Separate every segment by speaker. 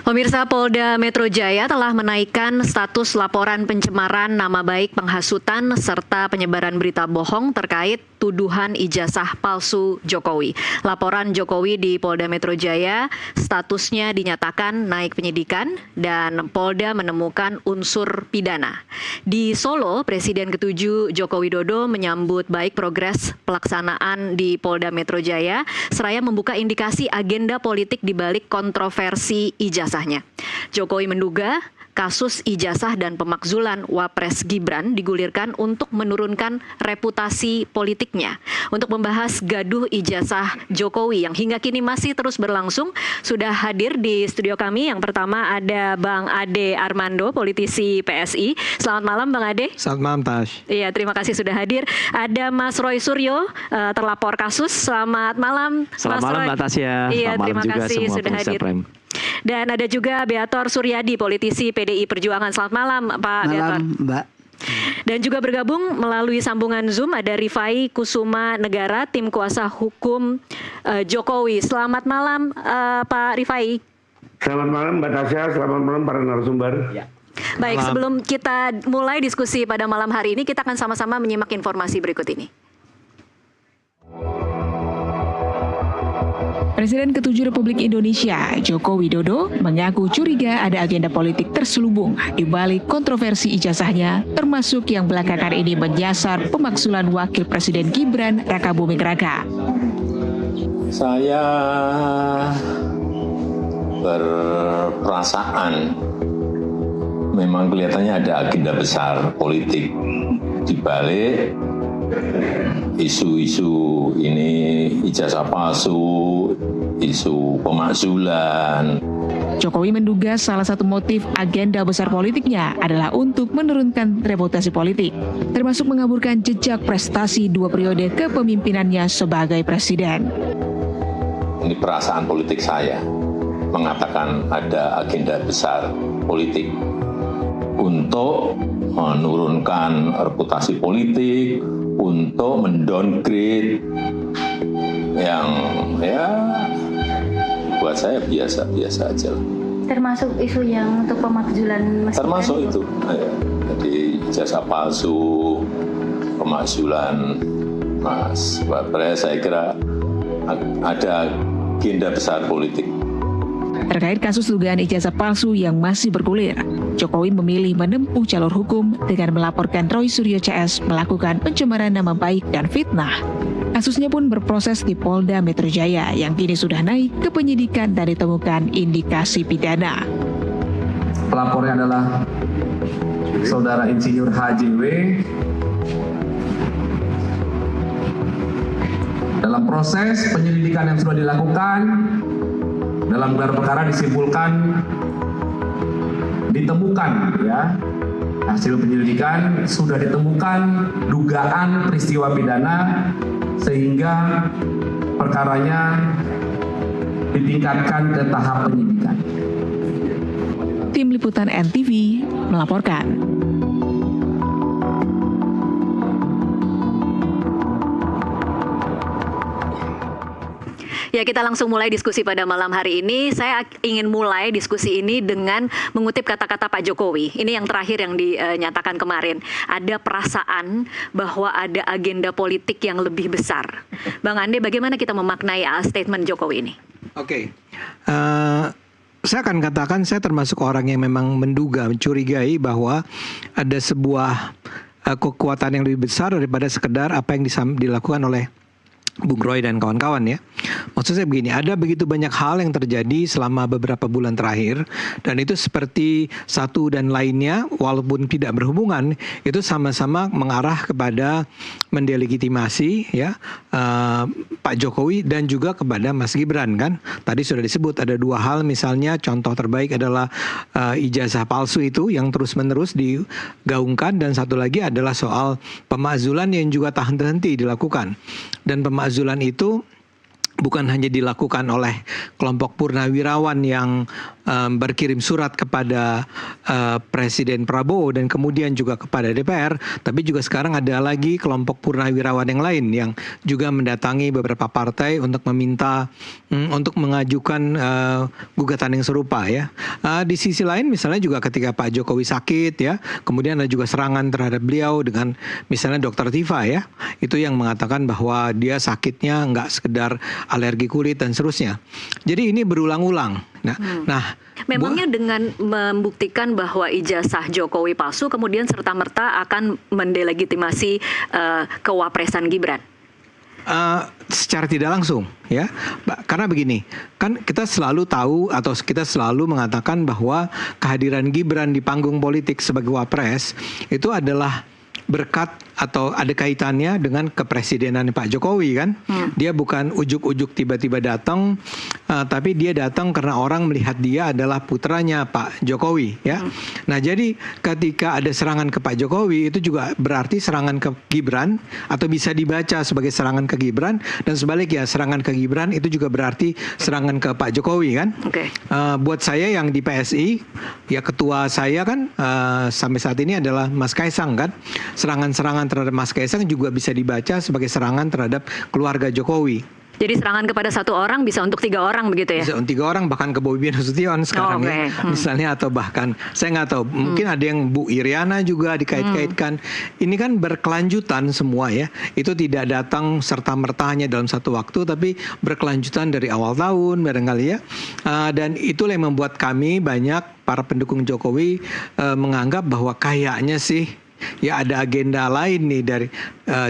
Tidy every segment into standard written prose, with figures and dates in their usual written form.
Speaker 1: Pemirsa, Polda Metro Jaya telah menaikkan status laporan pencemaran nama baik, penghasutan, serta penyebaran berita bohong terkait tuduhan ijazah palsu Jokowi. Laporan Jokowi di Polda Metro Jaya statusnya dinyatakan naik penyidikan dan Polda menemukan unsur pidana. Di Solo, Presiden ke-7 Joko Widodo menyambut baik progres pelaksanaan di Polda Metro Jaya, seraya membuka indikasi agenda politik di balik kontroversi ijazahnya. Jokowi menduga kasus ijazah dan pemakzulan Wapres Gibran digulirkan untuk menurunkan reputasi politiknya. Untuk membahas gaduh ijazah Jokowi yang hingga kini masih terus berlangsung, sudah hadir di studio kami. Yang pertama ada Bang Ade Armando, politisi PSI. Selamat malam Bang Ade.
Speaker 2: Selamat malam Tash.
Speaker 1: Iya, terima kasih sudah hadir. Ada Mas Roy Suryo, terlapor kasus. Selamat malam.
Speaker 3: Selamat malam Mbak Tasya.
Speaker 1: Iya, terima kasih sudah hadir. Dan ada juga Beator Suryadi, politisi PDI Perjuangan. Selamat malam Pak Beator.
Speaker 4: Malam Mbak.
Speaker 1: Dan juga bergabung melalui sambungan Zoom ada Rifai Kusuma Negara, tim kuasa hukum Jokowi. Selamat malam Pak Rifai.
Speaker 5: Selamat malam Mbak Tasya, selamat malam para narasumber. Ya.
Speaker 1: Baik, sebelum kita mulai diskusi pada malam hari ini, kita akan sama-sama menyimak informasi berikut ini.
Speaker 6: Presiden ke-7 Republik Indonesia, Joko Widodo, mengaku curiga ada agenda politik terselubung di balik kontroversi ijazahnya, termasuk yang belakangan ini menyasar pemakzulan Wakil Presiden Gibran Rakabuming Raka.
Speaker 7: Saya berperasaan memang kelihatannya ada agenda besar politik di balik isu-isu ini, ijazah palsu, isu pemakzulan.
Speaker 6: Jokowi menduga salah satu motif agenda besar politiknya adalah untuk menurunkan reputasi politik, termasuk mengaburkan jejak prestasi 2 periode kepemimpinannya sebagai presiden.
Speaker 7: Ini perasaan politik saya, mengatakan ada agenda besar politik untuk menurunkan reputasi politik, untuk mendowngrade yang ya buat saya biasa-biasa aja.
Speaker 8: Termasuk isu yang untuk pemakzulan Mas.
Speaker 7: Termasuk itu, ya. Jadi ijazah palsu, pemakzulan Mas Wapres, saya kira ada agenda besar politik.
Speaker 6: Terkait kasus dugaan ijazah palsu yang masih bergulir, Jokowi memilih menempuh jalur hukum dengan melaporkan Roy Suryo CS melakukan pencemaran nama baik dan fitnah. Kasusnya pun berproses di Polda Metro Jaya yang kini sudah naik ke penyidikan dan ditemukan indikasi pidana.
Speaker 9: Pelapornya adalah Saudara Insinyur HJW. Dalam proses penyelidikan yang sudah dilakukan, dalam gelar perkara disimpulkan ditemukan ya hasil penyelidikan sudah ditemukan dugaan peristiwa pidana sehingga perkaranya ditingkatkan ke tahap penyidikan.
Speaker 6: Tim Liputan NTV melaporkan.
Speaker 1: Ya, kita langsung mulai diskusi pada malam hari ini. Saya ingin mulai diskusi ini dengan mengutip kata-kata Pak Jokowi. Ini yang terakhir yang dinyatakan kemarin. Ada perasaan bahwa ada agenda politik yang lebih besar. Bang Ande, bagaimana kita memaknai statement Jokowi ini?
Speaker 2: Oke. Saya akan katakan saya termasuk orang yang memang menduga, mencurigai bahwa ada sebuah kekuatan yang lebih besar daripada sekedar apa yang dilakukan oleh Bung Roy dan kawan-kawan ya. Maksud saya begini, ada begitu banyak hal yang terjadi selama beberapa bulan terakhir dan itu seperti satu dan lainnya walaupun tidak berhubungan itu sama-sama mengarah kepada mendelegitimasi ya Pak Jokowi dan juga kepada Mas Gibran kan. Tadi sudah disebut ada 2 hal, misalnya contoh terbaik adalah ijazah palsu itu yang terus-menerus digaungkan dan satu lagi adalah soal pemakzulan yang juga tak henti-henti dilakukan. Dan pemakzulan itu bukan hanya dilakukan oleh kelompok purnawirawan yang berkirim surat kepada Presiden Prabowo dan kemudian juga kepada DPR, tapi juga sekarang ada lagi kelompok purnawirawan yang lain yang juga mendatangi beberapa partai untuk meminta untuk mengajukan gugatan yang serupa ya. Di sisi lain misalnya juga ketika Pak Jokowi sakit ya, kemudian ada juga serangan terhadap beliau dengan misalnya Dr. Tifa ya, itu yang mengatakan bahwa dia sakitnya nggak sekedar alergi kulit dan seterusnya. Jadi ini berulang-ulang. Nah,
Speaker 1: memangnya dengan membuktikan bahwa ijazah Jokowi palsu kemudian serta-merta akan mendelegitimasi kewapresan Gibran?
Speaker 2: Secara tidak langsung ya, karena begini, kan kita selalu tahu atau kita selalu mengatakan bahwa kehadiran Gibran di panggung politik sebagai wapres itu adalah berkat atau ada kaitannya dengan kepresidenan Pak Jokowi kan. Dia bukan ujuk-ujuk tiba-tiba datang, tapi dia datang karena orang melihat dia adalah putranya Pak Jokowi ya. Nah jadi ketika ada serangan ke Pak Jokowi itu juga berarti serangan ke Gibran, atau bisa dibaca sebagai serangan ke Gibran, dan sebaliknya serangan ke Gibran itu juga berarti serangan ke Pak Jokowi kan. Buat saya yang di PSI ya, ketua saya kan sampai saat ini adalah Mas Kaisang kan. Serangan-serangan terhadap Mas Kaisang juga bisa dibaca sebagai serangan terhadap keluarga Jokowi.
Speaker 1: Jadi serangan kepada satu orang bisa untuk 3 orang begitu ya?
Speaker 2: Bisa untuk 3 orang, bahkan ke Bobi Nasution sekarang ya, misalnya, atau bahkan saya nggak tahu, mungkin ada yang Bu Iriana juga dikait-kaitkan. Ini kan berkelanjutan semua ya. Itu tidak datang serta-merta hanya dalam satu waktu, tapi berkelanjutan dari awal tahun barangkali ya. Dan itulah yang membuat kami banyak para pendukung Jokowi menganggap bahwa kayaknya sih ya ada agenda lain nih dari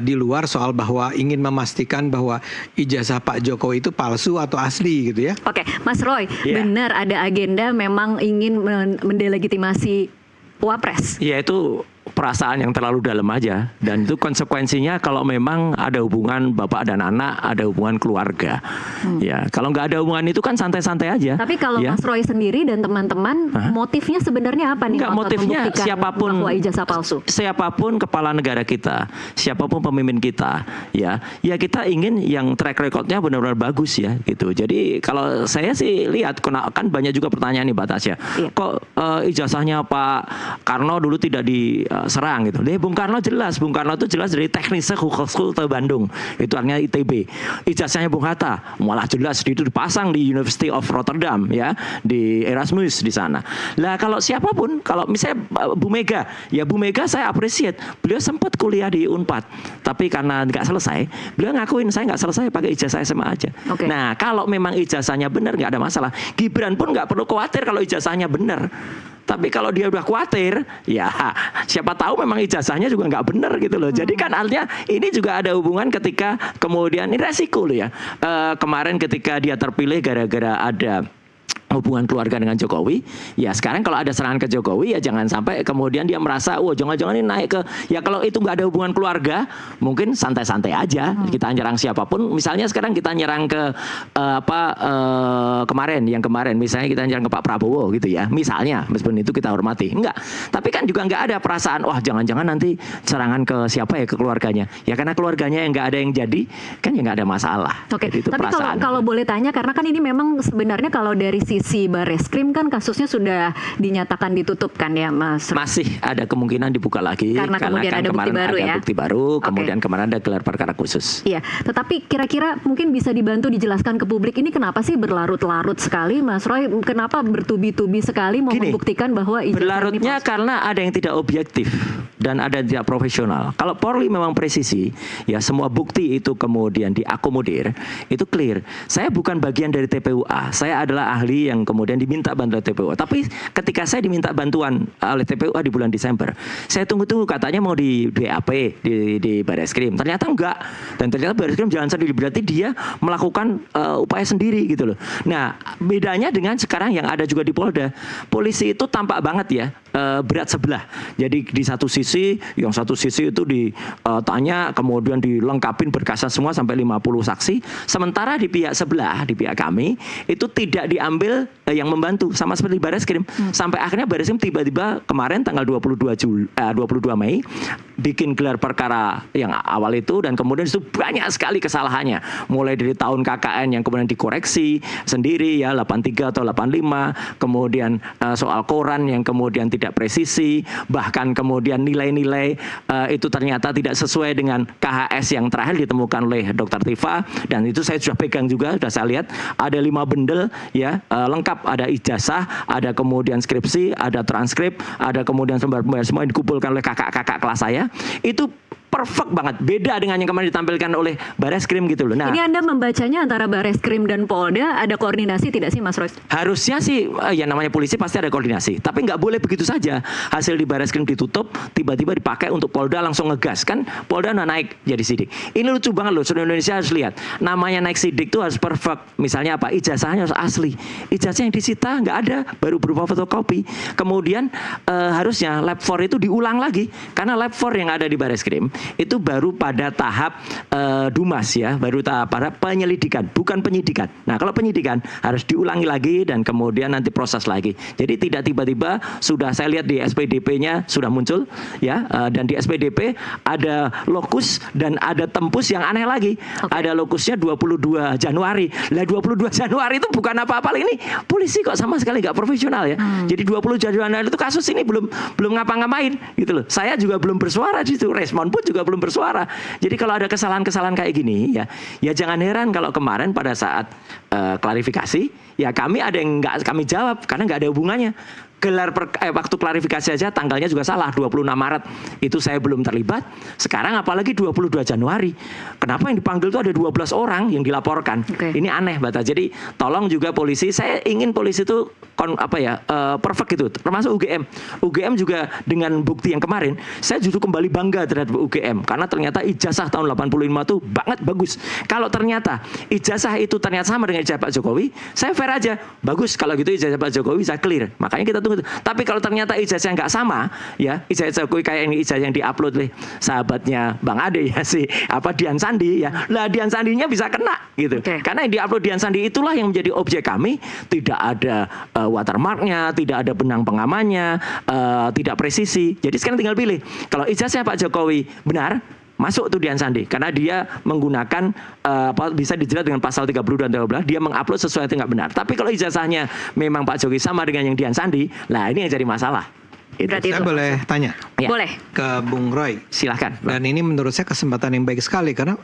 Speaker 2: di luar soal bahwa ingin memastikan bahwa ijazah Pak Jokowi itu palsu atau asli gitu ya.
Speaker 1: Oke, Mas Roy, benar ada agenda memang ingin mendelegitimasi Wapres.
Speaker 3: Ya itu perasaan yang terlalu dalam aja, dan itu konsekuensinya kalau memang ada hubungan bapak dan anak, ada hubungan keluarga. Ya kalau nggak ada hubungan itu kan santai-santai aja.
Speaker 1: Tapi kalau
Speaker 3: ya.
Speaker 1: Mas Roy sendiri dan teman-teman motifnya sebenarnya apa nih?
Speaker 3: Enggak, motifnya siapapun
Speaker 1: bahwa ijazah palsu.
Speaker 3: Siapapun kepala negara kita, siapapun pemimpin kita, ya kita ingin yang track recordnya benar-benar bagus ya gitu. Jadi kalau saya sih lihat kan banyak juga pertanyaan nih Mbak Tasya, kok ijazahnya Pak Karno dulu tidak diserang gitu. Bung Karno itu jelas dari Teknische Hogeschool Bandung, itu artinya ITB. Ijazahnya Bung Hatta malah jelas itu dipasang di University of Rotterdam ya, di Erasmus di sana. Lah kalau siapapun, kalau misalnya Bu Mega, ya Bu Mega saya appreciate, beliau sempat kuliah di Unpad, tapi karena nggak selesai, beliau ngakuin saya nggak selesai pakai ijazah SMA aja. Nah kalau memang ijazahnya benar nggak ada masalah. Gibran pun nggak perlu khawatir kalau ijazahnya benar. Tapi kalau dia udah khawatir, ya siapa tahu memang ijazahnya juga nggak benar gitu loh. Jadi kan artinya ini juga ada hubungan ketika kemudian ini resiko loh ya. Kemarin ketika dia terpilih gara-gara ada hubungan keluarga dengan Jokowi, ya sekarang kalau ada serangan ke Jokowi ya jangan sampai kemudian dia merasa, jangan-jangan ini naik ke, ya kalau itu nggak ada hubungan keluarga, mungkin santai-santai aja kita nyerang siapapun. Misalnya sekarang kita nyerang ke kemarin misalnya kita nyerang ke Pak Prabowo gitu ya, misalnya, meskipun itu kita hormati, enggak. Tapi kan juga nggak ada perasaan, jangan-jangan nanti serangan ke siapa ya, ke keluarganya. Ya karena keluarganya yang nggak ada yang jadi, kan ya nggak ada masalah.
Speaker 1: Jadi itu tapi kalau boleh tanya, karena kan ini memang sebenarnya kalau dari sisi Barreskrim kan kasusnya sudah dinyatakan ditutup kan ya Mas?
Speaker 3: Masih ada kemungkinan dibuka lagi karena kemudian kan ada bukti baru ya. Bukti baru, kemudian kemarin ada gelar perkara khusus.
Speaker 1: Iya, tetapi kira-kira mungkin bisa dibantu dijelaskan ke publik ini kenapa sih berlarut-larut sekali Mas Roy? Kenapa bertubi-tubi sekali mau membuktikan bahwa
Speaker 3: berlarutnya karena ada yang tidak objektif dan ada yang tidak profesional. Kalau Polri memang presisi, ya semua bukti itu kemudian diakomodir, itu clear. Saya bukan bagian dari TPUA, saya adalah ahli yang kemudian diminta bantuan TPUA. Tapi ketika saya diminta bantuan oleh TPUA di bulan Desember, saya tunggu-tunggu katanya mau di BAP, di Barreskrim. Ternyata enggak. Dan ternyata Barreskrim jalan sendiri, berarti dia melakukan upaya sendiri gitu loh. Nah, bedanya dengan sekarang yang ada juga di Polda. Polisi itu tampak banget ya berat sebelah. Jadi di satu sisi itu ditanya, kemudian dilengkapin berkasnya semua sampai 50 saksi. Sementara di pihak sebelah, di pihak kami, itu tidak diambil yang membantu sama seperti Barreskrim. Sampai akhirnya Barreskrim tiba-tiba kemarin tanggal 22 Mei bikin gelar perkara yang awal itu, dan kemudian itu banyak sekali kesalahannya, mulai dari tahun KKN yang kemudian dikoreksi sendiri ya 83 atau 85, kemudian soal koran yang kemudian tidak presisi, bahkan kemudian nilai-nilai itu ternyata tidak sesuai dengan KHS yang terakhir ditemukan oleh Dr. Tifa, dan itu saya sudah pegang juga, sudah saya lihat ada 5 bendel ya lengkap, ada ijazah, ada kemudian skripsi, ada transkrip, ada kemudian sumber-sumber semua yang dikumpulkan oleh kakak-kakak kelas saya. Itu perfect banget, beda dengan yang kemarin ditampilkan oleh Bareskrim gitu loh. Nah,
Speaker 1: ini Anda membacanya antara Bareskrim dan Polda ada koordinasi tidak sih, Mas Roy?
Speaker 3: Harusnya sih ya namanya polisi pasti ada koordinasi, tapi nggak boleh begitu saja hasil di Bareskrim ditutup tiba-tiba dipakai untuk Polda langsung ngegas, kan Polda naik jadi sidik. Ini lucu banget loh, seluruh Indonesia harus lihat, namanya naik sidik tuh harus perfect. Misalnya apa, ijazahnya harus asli, ijazah yang disita nggak ada, baru berupa fotokopi. Kemudian harusnya lab 4 itu diulang lagi, karena lab 4 yang ada di Bareskrim itu baru pada tahap Dumas ya, baru tahap pada penyelidikan, bukan penyidikan. Nah, kalau penyidikan harus diulangi lagi dan kemudian nanti proses lagi. Jadi tidak tiba-tiba sudah, saya lihat di SPDP-nya sudah muncul ya, dan di SPDP ada lokus dan ada tempus yang aneh lagi. Ada lokusnya 22 Januari. Lah 22 Januari itu bukan apa-apa, ini polisi kok sama sekali nggak profesional ya. Jadi 20 Januari itu kasus ini belum ngapa-ngapain gitu loh. Saya juga belum bersuara di situ, respon pun juga belum bersuara. Jadi kalau ada kesalahan-kesalahan kayak gini ya jangan heran kalau kemarin pada saat klarifikasi ya kami ada yang nggak kami jawab karena nggak ada hubungannya. Waktu klarifikasi aja tanggalnya juga salah, 26 Maret itu saya belum terlibat. Sekarang apalagi 22 Januari. Kenapa yang dipanggil itu ada 12 orang yang dilaporkan? Ini aneh Bata. Jadi tolong juga polisi, saya ingin polisi itu perfect gitu, termasuk UGM. UGM juga dengan bukti yang kemarin, saya justru kembali bangga terhadap UGM karena ternyata ijazah tahun 85 itu banget bagus. Kalau ternyata ijazah itu ternyata sama dengan ijazah Pak Jokowi, saya fair aja, bagus kalau gitu ijazah Pak Jokowi bisa clear. Makanya kita tunggu. Tapi kalau ternyata ijazah nggak sama, ya ijazah Jokowi kayak ini ijazah yang diupload oleh sahabatnya Bang Ade ya Dian Sandi ya, lah Dian Sandinya bisa kena gitu. Karena yang diupload Dian Sandi itulah yang menjadi objek kami, tidak ada watermarknya, tidak ada benang pengamannya, tidak presisi. Jadi sekarang tinggal pilih. Kalau ijazahnya Pak Jokowi benar, masuk tuh Dian Sandi karena dia menggunakan bisa dijerat dengan pasal 32 dan 13, dia mengupload sesuatu yang nggak benar. Tapi kalau ijazahnya memang Pak Jokowi sama dengan yang Dian Sandi, lah ini yang jadi masalah.
Speaker 2: Saya boleh tanya?
Speaker 1: Ya. Boleh.
Speaker 2: Ke Bung Roy.
Speaker 3: Silahkan.
Speaker 2: Dan ini menurut saya kesempatan yang baik sekali karena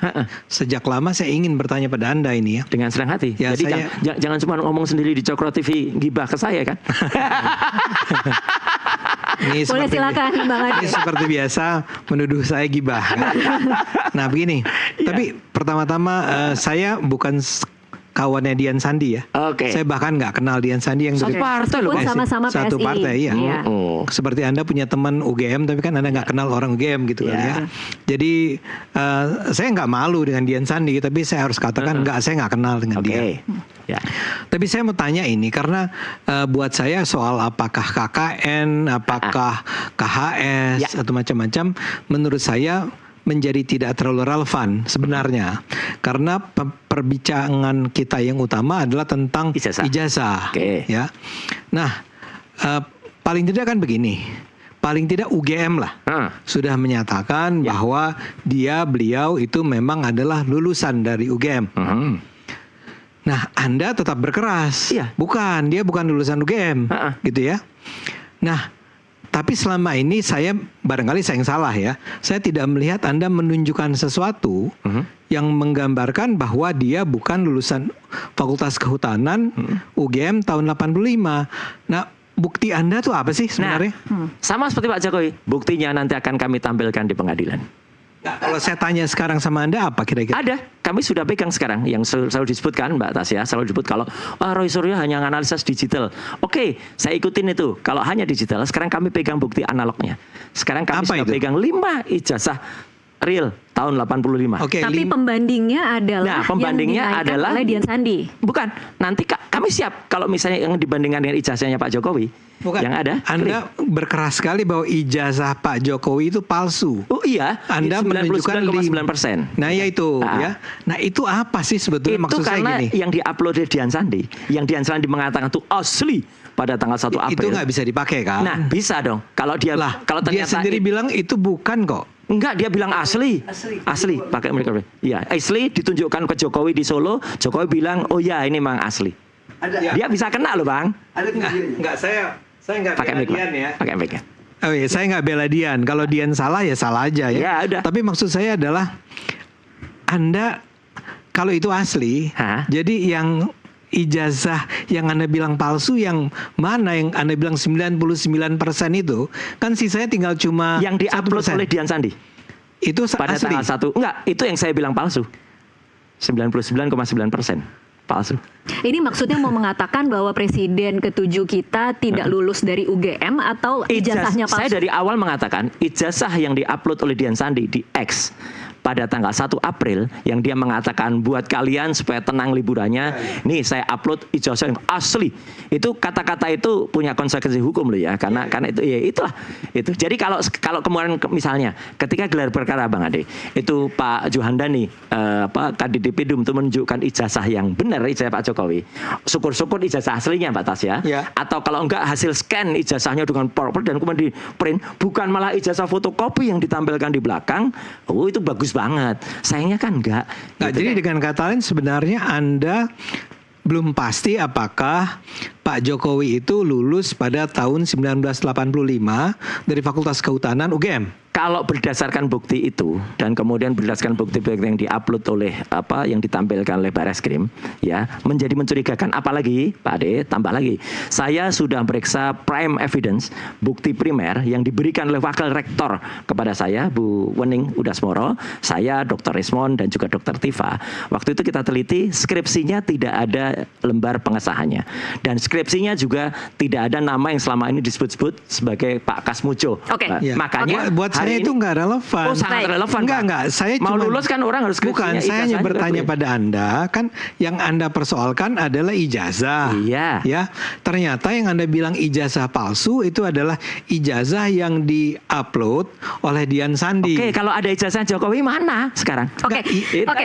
Speaker 2: sejak lama saya ingin bertanya pada Anda ini ya.
Speaker 3: Dengan senang hati.
Speaker 2: Ya,
Speaker 3: jadi jangan cuma ngomong sendiri di Cokro TV gibah ke saya kan.
Speaker 1: Boleh silakan Bang Ade.
Speaker 2: Ini seperti biasa menuduh saya gibah. Kan? Nah begini, tapi pertama-tama saya bukan kawannya Dian Sandi ya. Saya bahkan nggak kenal Dian Sandi yang
Speaker 3: satu partai loh.
Speaker 1: Sama-sama PSI.
Speaker 2: Satu partai ya. Seperti Anda punya teman UGM tapi kan Anda nggak kenal orang UGM gitu kan ya. Jadi saya nggak malu dengan Dian Sandi, tapi saya harus katakan saya nggak kenal dengan dia. Tapi saya mau tanya ini karena buat saya soal apakah KKN, apakah KHS atau macam-macam, menurut saya menjadi tidak terlalu relevan sebenarnya karena perbincangan kita yang utama adalah tentang ijazah. Ya. Nah, paling tidak kan begini. Paling tidak UGM lah sudah menyatakan bahwa beliau itu memang adalah lulusan dari UGM. Nah, Anda tetap berkeras. Bukan, dia bukan lulusan UGM. Gitu ya. Nah, tapi selama ini barangkali saya yang salah ya. Saya tidak melihat Anda menunjukkan sesuatu yang menggambarkan bahwa dia bukan lulusan Fakultas Kehutanan UGM tahun 85. Nah, bukti Anda tuh apa sih sebenarnya?
Speaker 3: Sama seperti Pak Jokowi. Buktinya nanti akan kami tampilkan di pengadilan.
Speaker 2: Nah, kalau saya tanya sekarang sama Anda apa kira-kira?
Speaker 3: Ada, kami sudah pegang sekarang yang selalu disebutkan Mbak Tasya, selalu disebut kalau Roy Suryo hanya analisis digital. Oke, saya ikutin itu. Kalau hanya digital, sekarang kami pegang bukti analognya. Sekarang kami sudah pegang 5 ijazah real tahun 85.
Speaker 1: Tapi pembandingnya adalah yang dinaikkan oleh Dian Sandi.
Speaker 3: Bukan, nanti kami siap kalau misalnya yang dibandingkan dengan ijazahnya Pak Jokowi.
Speaker 2: Bukan.
Speaker 3: Yang ada.
Speaker 2: Anda berkeras sekali bahwa ijazah Pak Jokowi itu palsu.
Speaker 3: Oh iya.
Speaker 2: Anda menunjukkan
Speaker 3: 99,9%.
Speaker 2: Nah ya itu ya. Nah itu apa sih sebetulnya maksud saya gini?
Speaker 3: Itu karena yang diupload Dian Sandi, yang Dian Sandi mengatakan itu asli pada tanggal 1 April.
Speaker 2: Itu nggak bisa dipakai kan?
Speaker 3: Nah bisa dong. Kalau dia
Speaker 2: dia sendiri bilang itu bukan kok.
Speaker 3: Enggak, dia bilang asli. Asli pakai mikrofon. Iya, asli ditunjukkan ke Jokowi di Solo. Jokowi bilang, "Oh ya, ini memang asli." Dia bisa kena loh, Bang.
Speaker 2: Ada enggak, saya enggak
Speaker 3: Pakai
Speaker 2: bela
Speaker 3: mic,
Speaker 2: Dian ya.
Speaker 3: pakai mic.
Speaker 2: Oh iya, saya nggak bela Dian. Kalau Dian salah ya salah aja ya.
Speaker 3: Ya, udah.
Speaker 2: Tapi maksud saya adalah Anda kalau itu asli,
Speaker 3: Hah?
Speaker 2: jadi yang ijazah yang Anda bilang palsu yang mana yang Anda bilang 99% itu kan sisanya tinggal cuma
Speaker 3: Yang diupload
Speaker 2: 1%.
Speaker 3: oleh Dian Sandi
Speaker 2: Itu
Speaker 3: pada
Speaker 2: asli.
Speaker 3: tanggal 1. Enggak, itu yang saya bilang palsu. 99,9% palsu.
Speaker 1: Ini maksudnya mau mengatakan bahwa presiden ke-7 kita tidak lulus dari UGM atau ijazahnya palsu?
Speaker 3: Saya dari awal mengatakan ijazah yang diupload oleh Dian Sandi di X pada tanggal 1 April yang dia mengatakan buat kalian supaya tenang liburannya, nih saya upload ijazah yang asli. Itu kata-kata itu punya konsekuensi hukum loh ya, karena itu ya itulah itu. Jadi kalau kemarin misalnya ketika gelar perkara Bang Ade, itu Pak Juhandani Kadidipidum itu menunjukkan ijazah yang benar, ijazah Pak Jokowi. Syukur-syukur ijazah aslinya Mbak Tasya.
Speaker 2: Ya.
Speaker 3: Atau kalau enggak hasil scan ijazahnya dengan PowerPoint dan kemudian di print, bukan malah ijazah fotokopi yang ditampilkan di belakang. Oh, itu bagus banget. Sayangnya kan enggak.
Speaker 2: Nah,
Speaker 3: Gitu
Speaker 2: jadi
Speaker 3: kan.
Speaker 2: dengan kata lain sebenarnya Anda belum pasti apakah Pak Jokowi itu lulus pada tahun 1985 dari Fakultas Kehutanan UGM.
Speaker 3: Kalau berdasarkan bukti itu dan kemudian berdasarkan bukti-bukti yang diupload oleh yang ditampilkan oleh Barreskrim, ya menjadi mencurigakan. Apalagi Pak Ade, tambah lagi, saya sudah periksa prime evidence, bukti primer yang diberikan oleh Wakil Rektor kepada saya, Bu Wening Udasmoro, saya, Dr. Rismon dan juga Dr. Tifa. Waktu itu kita teliti, skripsinya tidak ada lembar pengesahannya dan skripsinya juga tidak ada nama yang selama ini disebut-sebut sebagai Pak Kasmujo.
Speaker 1: Oke.
Speaker 2: Ya.
Speaker 3: Makanya
Speaker 2: buat saya
Speaker 3: hari
Speaker 2: itu
Speaker 3: ini-
Speaker 2: nggak relevan.
Speaker 3: Oh, sangat relevan.
Speaker 2: Enggak. Saya
Speaker 3: mau
Speaker 2: cuma
Speaker 3: lulus kan orang harus
Speaker 2: bukan.
Speaker 3: skripsinya,
Speaker 2: Saya hanya
Speaker 3: ijazahnya
Speaker 2: bertanya
Speaker 3: juga
Speaker 2: pada Anda, kan yang Anda persoalkan adalah ijazah.
Speaker 3: Iya.
Speaker 2: Ya, ternyata yang Anda bilang ijazah palsu itu adalah ijazah yang diupload oleh Dian Sandi.
Speaker 3: Oke, kalau ada ijazah Jokowi mana sekarang?
Speaker 1: Oke,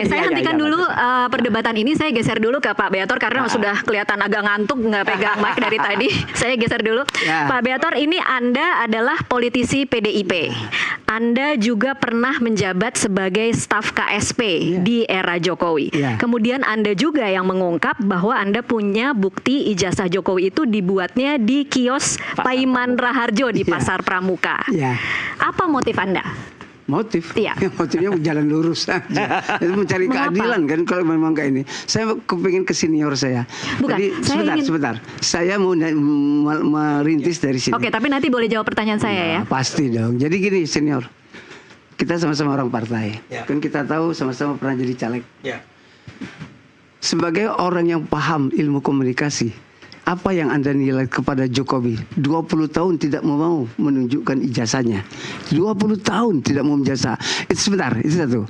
Speaker 1: saya hentikan dulu perdebatan ini. Saya geser dulu ke Pak Beator karena sudah kelihatan agak ngantuk, nggak pegang mic dari tadi. Saya geser dulu.
Speaker 2: Ya.
Speaker 1: Pak Beator, ini Anda adalah politisi PDIP. Anda juga pernah menjabat sebagai staf KSP di era Jokowi.
Speaker 2: Ya.
Speaker 1: Kemudian Anda juga yang mengungkap bahwa Anda punya bukti ijazah Jokowi itu dibuatnya di kios Paiman Raharjo di Pasar Pramuka.
Speaker 4: Ya.
Speaker 1: Apa motif Anda?
Speaker 4: Motif,
Speaker 1: Iya.
Speaker 4: motifnya jalan lurus aja. Itu mencari
Speaker 1: Mengapa?
Speaker 4: keadilan kan kalau memang kayak ini. Saya kepingin ke senior saya.
Speaker 1: Bukan,
Speaker 4: Jadi
Speaker 1: saya
Speaker 4: sebentar. Saya mau merintis dari sini.
Speaker 1: Oke, tapi nanti boleh jawab pertanyaan saya ya.
Speaker 4: Pasti dong. Jadi gini senior, kita sama-sama orang partai.
Speaker 2: Ya.
Speaker 4: Kan kita tahu sama-sama pernah jadi caleg.
Speaker 2: Ya.
Speaker 4: Sebagai orang yang paham ilmu komunikasi, apa yang Anda nilai kepada Jokowi? 20 tahun tidak mau menunjukkan ijazahnya. 20 tahun tidak mau menjasa. Itu sebentar, itu satu.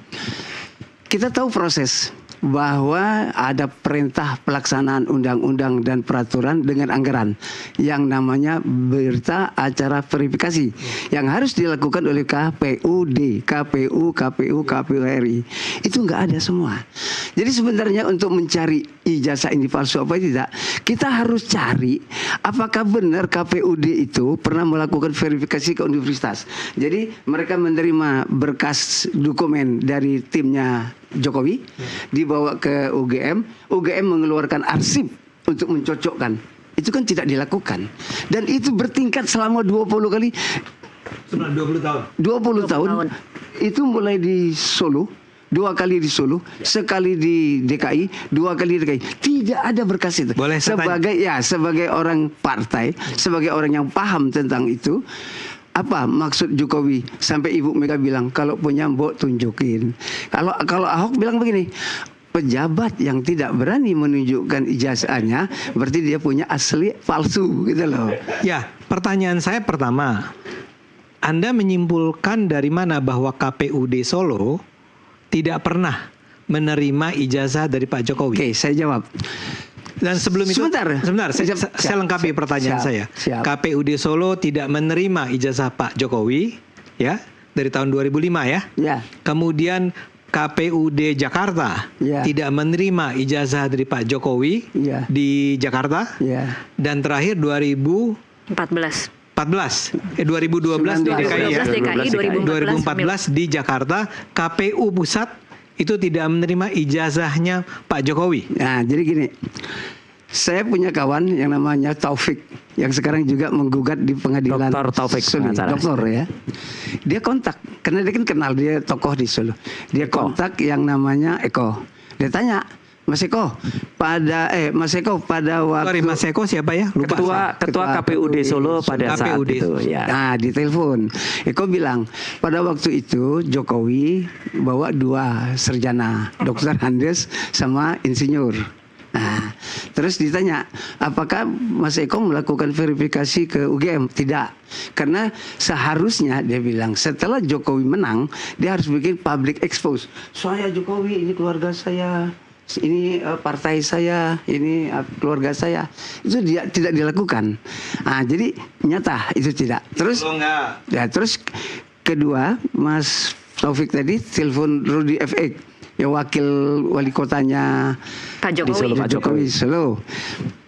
Speaker 4: Kita tahu proses bahwa ada perintah pelaksanaan undang-undang dan peraturan dengan anggaran yang namanya berita acara verifikasi yang harus dilakukan oleh KPUD, KPU RI. Itu nggak ada semua. Jadi sebenarnya untuk mencari ijazah ini palsu apa tidak, kita harus cari apakah benar KPUD itu pernah melakukan verifikasi ke universitas. Jadi mereka menerima berkas dokumen dari timnya Jokowi, dibawa ke UGM, UGM mengeluarkan arsip untuk mencocokkan. Itu kan tidak dilakukan. Dan itu bertingkat selama 20 kali.
Speaker 2: 20 tahun.
Speaker 4: 20 tahun. Itu mulai di Solo, 2 kali di Solo, sekali di DKI, 2 kali di DKI. Tidak ada berkas itu.
Speaker 2: Boleh saya tanya?
Speaker 4: Sebagai orang partai, sebagai orang yang paham tentang itu, apa maksud Jokowi sampai Ibu Mega bilang kalau punya mbok tunjukin. Kalau Ahok bilang begini, pejabat yang tidak berani menunjukkan ijazahnya berarti dia punya asli palsu gitu loh.
Speaker 2: Ya, pertanyaan saya pertama, Anda menyimpulkan dari mana bahwa KPUD Solo tidak pernah menerima ijazah dari Pak Jokowi?
Speaker 4: Oke, saya jawab.
Speaker 2: Dan sebelum itu,
Speaker 4: Sebentar.
Speaker 2: saya lengkapi pertanyaan saya.
Speaker 4: Siap.
Speaker 2: KPUD Solo tidak menerima ijazah Pak Jokowi, ya, dari tahun 2005 ya.
Speaker 4: Ya.
Speaker 2: Kemudian KPUD Jakarta
Speaker 4: Ya.
Speaker 2: tidak menerima ijazah dari Pak Jokowi
Speaker 4: Ya.
Speaker 2: di Jakarta.
Speaker 4: Ya.
Speaker 2: Dan terakhir
Speaker 1: 14.
Speaker 2: 2012 di DKI ya. 2014 di Jakarta, KPU pusat itu tidak menerima ijazahnya Pak Jokowi.
Speaker 4: Nah, jadi gini. Saya punya kawan yang namanya Taufik yang sekarang juga menggugat di pengadilan
Speaker 3: Dr. Taufik
Speaker 4: Solo. Dokter ya. Dia kontak karena dia kan kenal, dia tokoh di Solo. Dia kontak yang namanya Eko. Dia tanya, Mas Eko, pada waktu
Speaker 2: Sorry, Mas Eko siapa ya? Lupa.
Speaker 3: Ketua KPUD Solo pada saat
Speaker 2: KPUD.
Speaker 3: itu ya.
Speaker 4: Nah, di telepon Eko bilang pada waktu itu Jokowi bawa 2 sarjana, Dokter Andes sama insinyur. Nah, terus ditanya, apakah Mas Eko melakukan verifikasi ke UGM? Tidak, karena seharusnya dia bilang setelah Jokowi menang, dia harus bikin public expose. Saya Jokowi, ini keluarga saya, ini partai saya, ini keluarga saya. Itu dia tidak dilakukan. Nah, jadi nyata itu tidak. Terus, ya, terus kedua, Mas Taufik tadi telepon Rudy FX. Ya, wakil wali kotanya
Speaker 1: Pak Jokowi.
Speaker 4: Pak Jokowi Solo.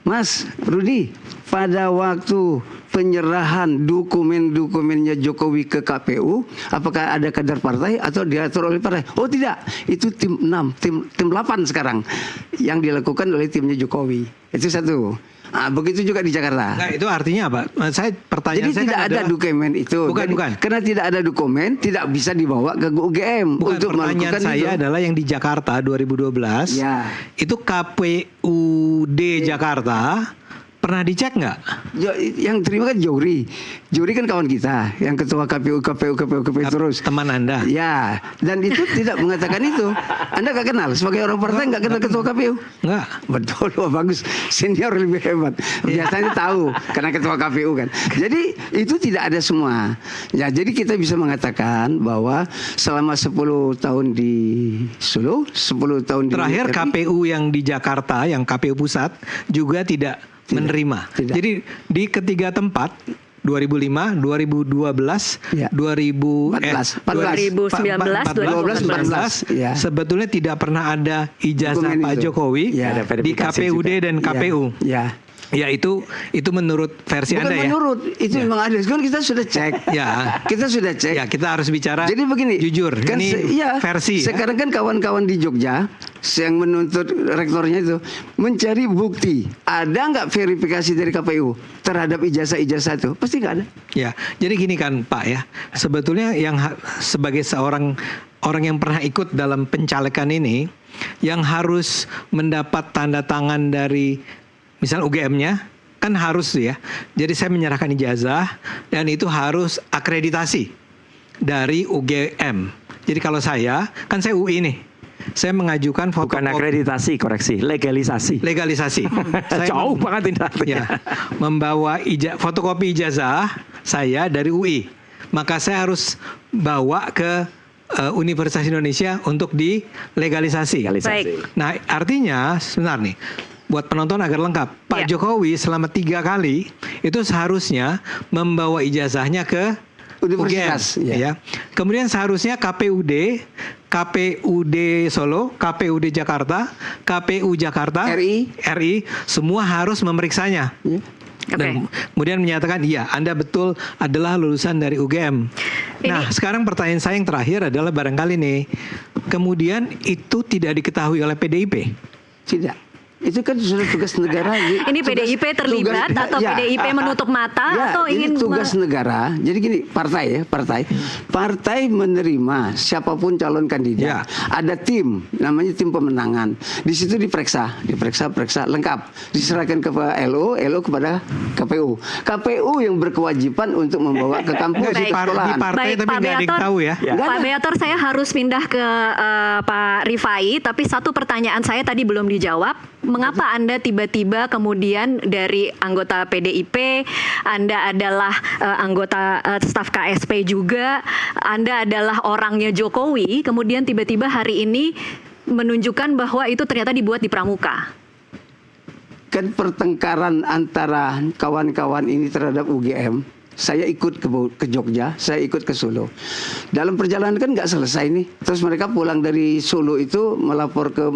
Speaker 4: Mas Rudi, pada waktu penyerahan dokumennya Jokowi ke KPU, apakah ada kader partai atau diatur oleh partai? Oh tidak, itu tim 6, tim 8 sekarang yang dilakukan oleh timnya Jokowi. Itu satu. Nah, begitu juga di Jakarta.
Speaker 2: Nah, itu artinya apa? Pertanyaan
Speaker 4: Jadi
Speaker 2: saya
Speaker 4: tidak
Speaker 2: kan
Speaker 4: ada dokumen itu.
Speaker 2: Bukan.
Speaker 4: Karena tidak ada dokumen, tidak bisa dibawa ke UGM untuk
Speaker 2: pertanyaan
Speaker 4: melakukan
Speaker 2: saya
Speaker 4: itu.
Speaker 2: adalah yang di Jakarta 2012.
Speaker 4: Ya.
Speaker 2: Itu KPUD Jakarta pernah dicek nggak?
Speaker 4: Yang terima kan Juri kan kawan kita, yang ketua KPU terus.
Speaker 2: Teman Anda.
Speaker 4: Ya, dan itu tidak mengatakan itu. Anda nggak kenal sebagai orang partai, nggak kenal ketua KPU?
Speaker 2: Nggak.
Speaker 4: Betul, wah, bagus. Senior lebih hebat. Biasanya tahu karena ketua KPU kan. Jadi itu tidak ada semua. Ya, jadi kita bisa mengatakan bahwa selama 10 tahun di Solo, 10 tahun di
Speaker 2: Terakhir KPU yang di Jakarta, yang KPU pusat juga tidak menerima.
Speaker 4: Tidak.
Speaker 2: Jadi di ketiga tempat 2005, 2012,
Speaker 4: Ya.
Speaker 2: 2014,
Speaker 1: 2014,
Speaker 4: ya.
Speaker 2: sebetulnya tidak pernah ada ijazah
Speaker 4: Dokumen
Speaker 2: Pak
Speaker 4: itu.
Speaker 2: Jokowi
Speaker 4: Ya.
Speaker 2: di KPUD dan KPU.
Speaker 4: Ya.
Speaker 2: Ya itu menurut versi
Speaker 4: Bukan
Speaker 2: Anda ya.
Speaker 4: menurut, itu memang ada. Kan kita sudah cek.
Speaker 2: Ya.
Speaker 4: Kita sudah cek.
Speaker 2: Ya, kita harus bicara.
Speaker 4: Jadi begini,
Speaker 2: jujur.
Speaker 4: kan
Speaker 2: Ini versi. Ya.
Speaker 4: Sekarang kan kawan-kawan di Jogja yang menuntut rektornya itu mencari bukti. Ada nggak verifikasi dari KPU terhadap ijazah-ijazah itu? Pasti nggak ada.
Speaker 2: Ya, jadi gini kan Pak ya. Sebetulnya yang sebagai seorang orang yang pernah ikut dalam pencalekan ini, yang harus mendapat tanda tangan dari misal UGM-nya kan harus ya. Jadi saya menyerahkan ijazah dan itu harus akreditasi dari UGM. Jadi kalau saya, kan saya UI nih. Saya mengajukan
Speaker 3: Bukan akreditasi, koreksi, legalisasi.
Speaker 2: Saya
Speaker 3: Jauh banget tidak.
Speaker 2: ya, membawa fotokopi ijazah saya dari UI. Maka saya harus bawa ke Universitas Indonesia untuk dilegalisasi.
Speaker 1: Baik.
Speaker 2: Nah, artinya sebentar nih, buat penonton agar lengkap, Pak
Speaker 1: Ya.
Speaker 2: Jokowi selama 3 kali itu seharusnya membawa ijazahnya ke
Speaker 4: Universitas,
Speaker 2: UGM, ya. Kemudian seharusnya KPUD Solo, KPUD Jakarta, KPU Jakarta, RI, semua harus memeriksanya.
Speaker 4: Ya.
Speaker 2: Dan kemudian menyatakan iya, Anda betul adalah lulusan dari UGM. Nah, sekarang pertanyaan saya yang terakhir adalah barangkali nih, kemudian itu tidak diketahui oleh PDIP?
Speaker 4: Tidak. Itu kan sudah tugas negara.
Speaker 1: Ini PDIP terlibat atau PDIP menutup mata atau ingin
Speaker 4: tugas negara. Jadi gini, partai menerima siapapun calon kandidat. Ada tim, namanya tim pemenangan. Di situ diperiksa lengkap, diserahkan ke LO kepada KPU. KPU yang berkewajiban untuk membawa ke kampus
Speaker 2: di partai, tapi nggak ada yang tahu ya.
Speaker 1: Pak Beator, saya harus pindah ke Pak Rifai, tapi satu pertanyaan saya tadi belum dijawab. Mengapa Anda tiba-tiba kemudian dari anggota PDIP, Anda adalah anggota staf KSP juga, Anda adalah orangnya Jokowi, kemudian tiba-tiba hari ini menunjukkan bahwa itu ternyata dibuat di Pramuka?
Speaker 4: Kan pertengkaran antara kawan-kawan ini terhadap UGM. Saya ikut ke Jogja, saya ikut ke Solo. Dalam perjalanan kan nggak selesai nih. Terus mereka pulang dari Solo itu melapor ke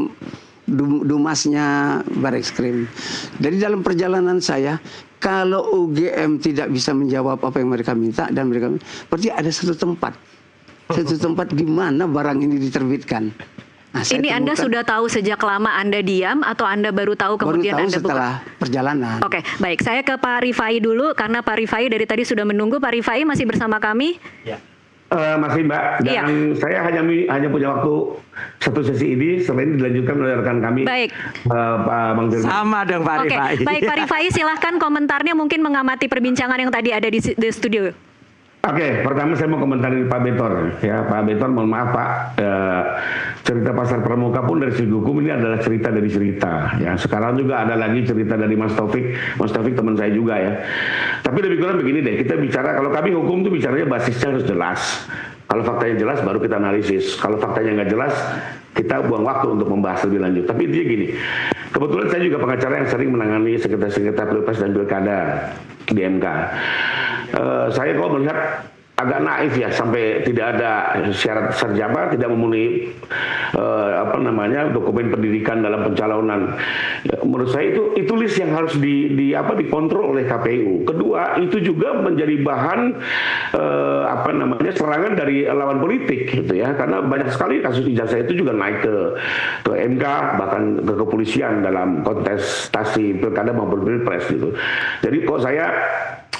Speaker 4: Dumasnya Barreskrim. Dari dalam perjalanan saya, kalau UGM tidak bisa menjawab apa yang mereka minta dan mereka, berarti ada satu tempat di mana barang ini diterbitkan. Nah,
Speaker 1: ini Anda sudah tahu sejak lama Anda diam atau Anda baru tahu kemudian
Speaker 4: baru tahu
Speaker 1: Anda
Speaker 4: setelah perjalanan.
Speaker 1: Oke, baik. Saya ke Pak Rifai dulu karena Pak Rifai dari tadi sudah menunggu. Pak Rifai masih bersama kami?
Speaker 5: Ya. Masih Mbak, dan saya hanya punya waktu satu sesi ini, selain dilanjutkan oleh rekan kami.
Speaker 1: Baik.
Speaker 5: Pak Bang Firman.
Speaker 3: Sama dong Pak Rifai.
Speaker 1: Baik Pak Rifai, silahkan komentarnya mungkin mengamati perbincangan yang tadi ada di studio.
Speaker 5: Oke, pertama saya mau komentarin Pak Betor. Ya, Pak Betor, mohon maaf Pak, cerita Pasar Pramuka pun dari segi hukum ini adalah cerita dari cerita. Ya, sekarang juga ada lagi cerita dari Mas Taufik. Mas Taufik teman saya juga ya. Tapi lebih kurang begini deh, kita bicara, kalau kami hukum tuh bicaranya basisnya harus jelas. Kalau faktanya jelas baru kita analisis. Kalau faktanya nggak jelas, kita buang waktu untuk membahas lebih lanjut. Tapi intinya gini, kebetulan saya juga pengacara yang sering menangani sengketa Pilpres dan Pilkada di MK. Saya kalau melihat agak naif ya, sampai tidak ada syarat sarjana, tidak memenuhi dokumen pendidikan dalam pencalonan. Menurut saya itu list yang harus dikontrol oleh KPU. Kedua, itu juga menjadi bahan serangan dari lawan politik gitu ya, karena banyak sekali kasus ijazah itu juga naik ke MK, bahkan ke kepolisian dalam kontestasi pilkada maupun pilpres gitu. Jadi kok saya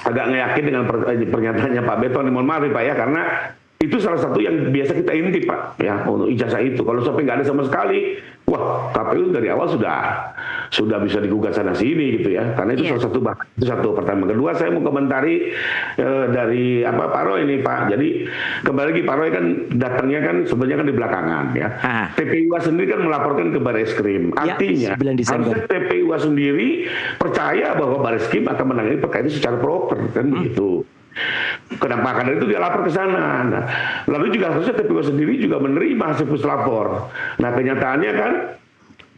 Speaker 5: agak ngeyakin dengan pernyataannya Pak Beton, mohon maaf Pak ya, karena itu salah satu yang biasa kita intip Pak ya, untuk ijazah itu. Kalau sampai nggak ada sama sekali, wah KPU dari awal sudah bisa digugat sana sini gitu ya, karena itu salah satu bahkan itu satu. Pertama, kedua saya mau komentari dari Pak Roy ini Pak. Jadi kembali lagi Pak Roy kan datangnya kan sebenarnya kan di belakangan ya. TPU sendiri kan melaporkan ke Barreskrim. Artinya harusnya TPU sendiri percaya bahwa Barreskrim akan menangani perkara itu secara proper kan begitu. Kenapa? Karena itu dia lapor ke sana. Nah, lalu juga harusnya TPU sendiri juga menerima hasil puslapor. Nah, kenyataannya kan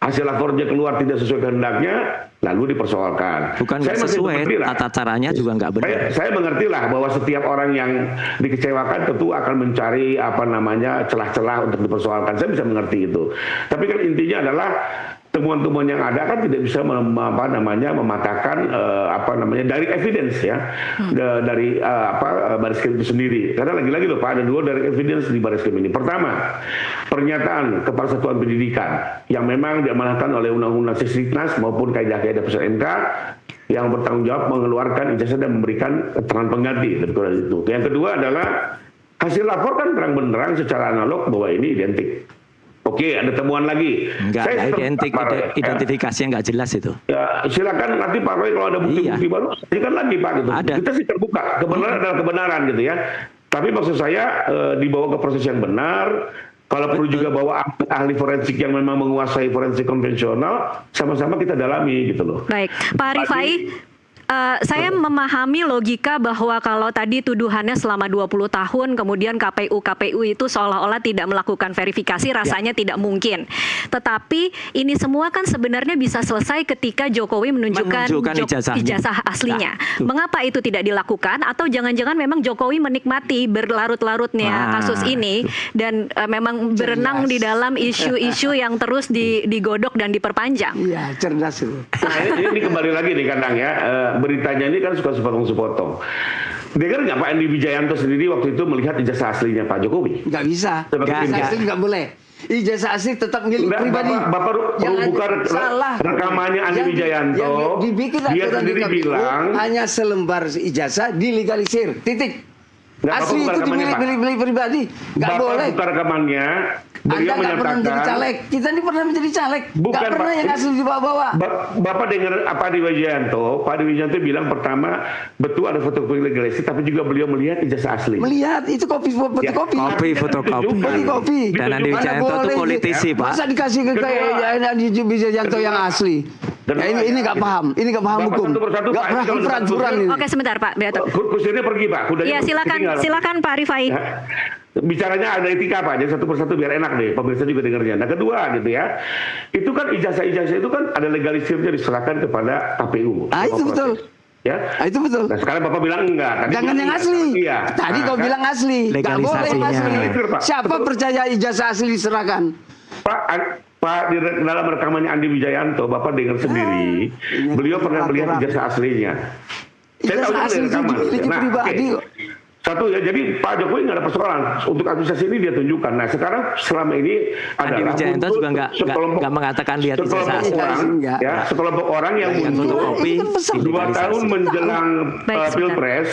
Speaker 5: hasil lapornya keluar tidak sesuai kehendaknya, lalu dipersoalkan.
Speaker 3: Bukan nggak sesuai, tata caranya juga nggak benar.
Speaker 5: Saya mengerti lah bahwa setiap orang yang dikecewakan tentu akan mencari celah-celah untuk dipersoalkan. Saya bisa mengerti itu. Tapi kan intinya adalah temuan-temuan yang ada kan tidak bisa mematahkan dari evidence ya, dari Barreskrim itu sendiri. Karena lagi-lagi loh Pak, ada dua dari evidence di Barreskrim ini. Pertama, pernyataan Kepala Satuan Pendidikan yang memang diamanahkan oleh Undang-Undang Sisdiknas maupun Kaidah-Kaidah Putusan MK yang bertanggung jawab mengeluarkan ijazah dan memberikan keterangan pengganti. Itu. Yang kedua adalah hasil lapor kan terang-benderang secara analog bahwa ini identik. Oke, ada temuan lagi.
Speaker 3: Enggak, identik, identifikasinya nggak jelas itu.
Speaker 5: Ya, silakan nanti Pak Roy kalau ada bukti-bukti baru, silakan lagi Pak gitu.
Speaker 3: Ada.
Speaker 5: Kita sih terbuka, kebenaran adalah kebenaran gitu ya. Tapi maksud saya dibawa ke proses yang benar. Kalau perlu juga bawa ahli forensik yang memang menguasai forensik konvensional, sama-sama kita dalami gitu loh.
Speaker 1: Baik, Pak Rifai. Saya memahami logika bahwa kalau tadi tuduhannya selama 20 tahun kemudian KPU itu seolah-olah tidak melakukan verifikasi, rasanya tidak mungkin. Tetapi ini semua kan sebenarnya bisa selesai ketika Jokowi menunjukkan ijazah aslinya. Mengapa itu tidak dilakukan? Atau jangan-jangan memang Jokowi menikmati berlarut-larutnya kasus ini dan memang berenang di dalam isu-isu yang terus digodok dan diperpanjang?
Speaker 4: Iya, cerdas itu.
Speaker 5: Nah, ini kembali lagi nih Kandang ya. Beritanya ini kan suka sepotong-sepotong. Dia kan nggak Pak Andi Wijayanto sendiri waktu itu melihat ijazah aslinya Pak Jokowi?
Speaker 4: Nggak bisa. Ijazah asli nggak boleh. Ijazah asli tetap milik pribadi.
Speaker 5: Bapak buka rekamannya Andi Wijayanto. Dia sendiri bilang
Speaker 4: hanya selembar ijazah dilegalisir. Titik. Asli itu milik pribadi. Nggak boleh.
Speaker 5: Buka rekamannya.
Speaker 4: Anda nggak pernah menjadi caleg. Kita ini pernah menjadi caleg. Nggak pernah yang asli dibawa-bawa.
Speaker 5: Bapak dengar apa di Wijayanto? Pak Wijayanto bilang pertama betul ada fotokopi legalisir, tapi juga beliau melihat ijazah asli.
Speaker 4: Melihat itu fotokopi.
Speaker 3: Fotokopi. Dan Andi Wijayanto itu politisi Pak.
Speaker 4: Masa dikasih ke Andi Wijayanto yang asli? Ini nggak paham. Ini nggak paham hukum. Nggak pernah peraturan ini.
Speaker 1: Oke sebentar Pak Beato.
Speaker 5: Kursinya pergi Pak.
Speaker 1: Iya silakan Pak Rifai.
Speaker 5: Bicaranya ada etika Pak, jadi satu persatu biar enak deh, pemirsa juga dengarnya. Nah kedua gitu ya, itu kan ijazah-ijazah itu kan ada legalisirnya diserahkan kepada KPU.
Speaker 4: Itu betul.
Speaker 5: Ya,
Speaker 4: itu betul.
Speaker 5: Nah sekarang Bapak bilang enggak.
Speaker 4: Jangan yang asli. Iya. Tadi kau bilang asli. Nggak boleh yang asli. Siapa percaya ijazah asli diserahkan?
Speaker 5: Pak Pak, di dalam rekamannya Andi Wijayanto, Bapak dengar sendiri, beliau pernah melihat ijazah aslinya. Saya tahu dari rekaman. Nah, satu ya, jadi Pak Jokowi nggak ada persoalan untuk administrasi ini dia tunjukkan. Nah sekarang selama ini adalah
Speaker 3: Andi Wijayanto juga nggak mengatakan lihat ijazah asli.
Speaker 5: Sekelompok orang yang muncul 2 tahun menjelang pilpres,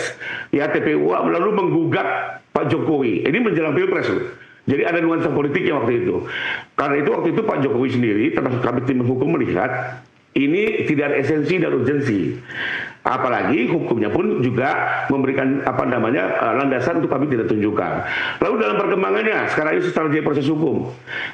Speaker 5: ya TPU lalu menggugat Pak Jokowi. Ini menjelang pilpres loh. Jadi ada nuansa politiknya waktu itu. Karena itu waktu itu Pak Jokowi sendiri termasuk kami tim hukum melihat ini tidak ada esensi dan urgensi. Apalagi hukumnya pun juga memberikan landasan untuk kami tidak tunjukkan. Lalu dalam perkembangannya sekarang ini strategi proses hukum.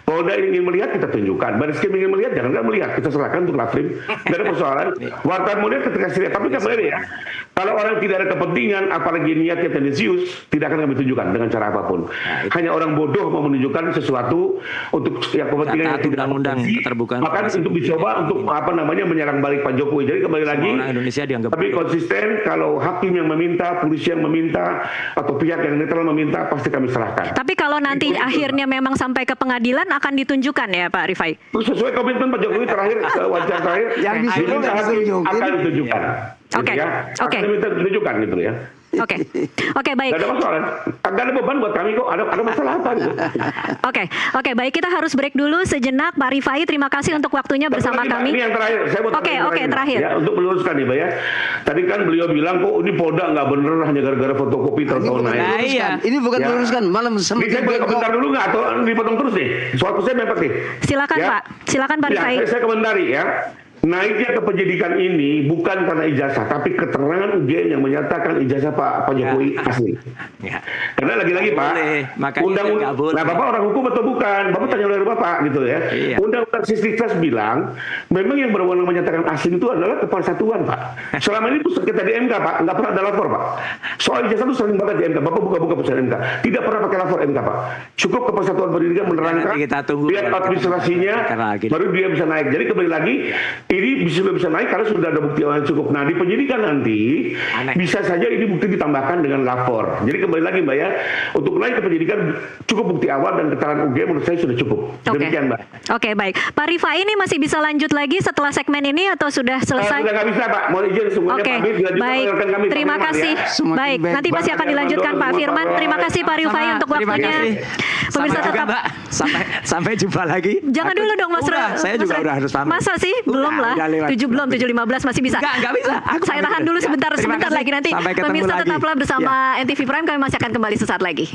Speaker 5: Polda ingin melihat kita tunjukkan, Barreskrim ingin melihat jangan melihat, kita serahkan untuk Lafrim. Tidak ada persoalan. Wartawan melihat ketika serius, tapi kembali ya. Kalau orang tidak ada kepentingan, apalagi niatnya tendensius, tidak akan kami tunjukkan dengan cara apapun. Hanya orang bodoh mau menunjukkan sesuatu untuk yang kepentingan yang tidak
Speaker 3: undang-undang keterbukaan.
Speaker 5: Maka untuk dicoba untuk menyerang balik Pak Jokowi. Jadi kembali lagi.
Speaker 3: Orang Indonesia dianggap.
Speaker 5: Tapi konsisten, kalau hakim yang meminta, polisi yang meminta, atau pihak yang netral meminta, pasti kami serahkan.
Speaker 1: Tapi kalau nanti akhirnya memang sampai ke pengadilan akan ditunjukkan ya Pak Rifai?
Speaker 5: Sesuai komitmen Pak Jokowi terakhir, wawancara terakhir, yang diminta hakim akan ditunjukkan.
Speaker 1: Oke, oke.
Speaker 5: Akan diminta ditunjukkan gitu ya.
Speaker 1: Oke, baik.
Speaker 5: Gak ada masalah, gak ada beban buat kami kok. Ada masalah apa gitu?
Speaker 1: Oke, baik. Kita harus break dulu sejenak. Pak Rifai, terima kasih untuk waktunya bersama kami.
Speaker 5: Ini yang terakhir. Saya mau
Speaker 1: terakhir.
Speaker 5: Ya, untuk meluruskan nih, Pak ya. Tadi kan beliau bilang kok ini Polda nggak bener hanya gara-gara fotokopi tahun naik.
Speaker 4: Ini bukan meluruskan, malah
Speaker 5: ini saya boleh komentar dulu nggak atau dipotong terus nih? Soal saya mepet nih.
Speaker 1: Silakan Pak. Silakan Pak Rifai.
Speaker 5: Saya komentari ya. Naiknya ke penyidikan ini bukan karena ijazah, tapi keterangan UGM yang menyatakan ijazah Pak Jokowi asli. Karena lagi-lagi Pak, undang-undang, nah Bapak orang hukum atau bukan? Bapak tanya oleh Bapak gitu ya. Undang-undang Sisdiknas bilang, memang yang berwenang menyatakan asli itu adalah Kepala Satuan Pak. Selama ini putusan kita di MK Pak, nggak pernah ada lapor Pak. Soal ijazah itu sering banget di MK. Bapak buka-buka putusan MK, tidak pernah pakai lapor MK Pak. Cukup Kepala Satuan Pendidikan menerangkan, lihat administrasinya, baru dia bisa naik. Jadi kembali lagi. Ini bisa naik karena sudah ada bukti yang cukup. Nah di penyidikan nanti bisa saja ini bukti ditambahkan dengan lapor. Jadi kembali lagi Mbak ya, untuk naik ke penyidikan cukup bukti awal dan keterangan UGM menurut saya sudah cukup. Demikian Mbak.
Speaker 1: Oke, baik. Pak Rifai ini masih bisa lanjut lagi setelah segmen ini atau sudah selesai?
Speaker 5: Sudah nggak bisa Pak. Mohon izin semuanya pamit.
Speaker 1: Baik. Terima kasih. Baik. Nanti masih akan dilanjutkan Pak Firman. Terima kasih Pak Rifai untuk waktunya. Pemirsa tetap.
Speaker 3: Sampai jumpa lagi.
Speaker 1: Jangan dulu dong Mas.
Speaker 3: Saya juga udah harus pamit.
Speaker 1: Masa sih? Belum lah. 7:15 masih bisa.
Speaker 3: Enggak bisa.
Speaker 1: Saya tahan dulu sebentar lagi nanti. Pemirsa tetaplah bersama NTV Prime, kami masih akan kembali sesaat lagi.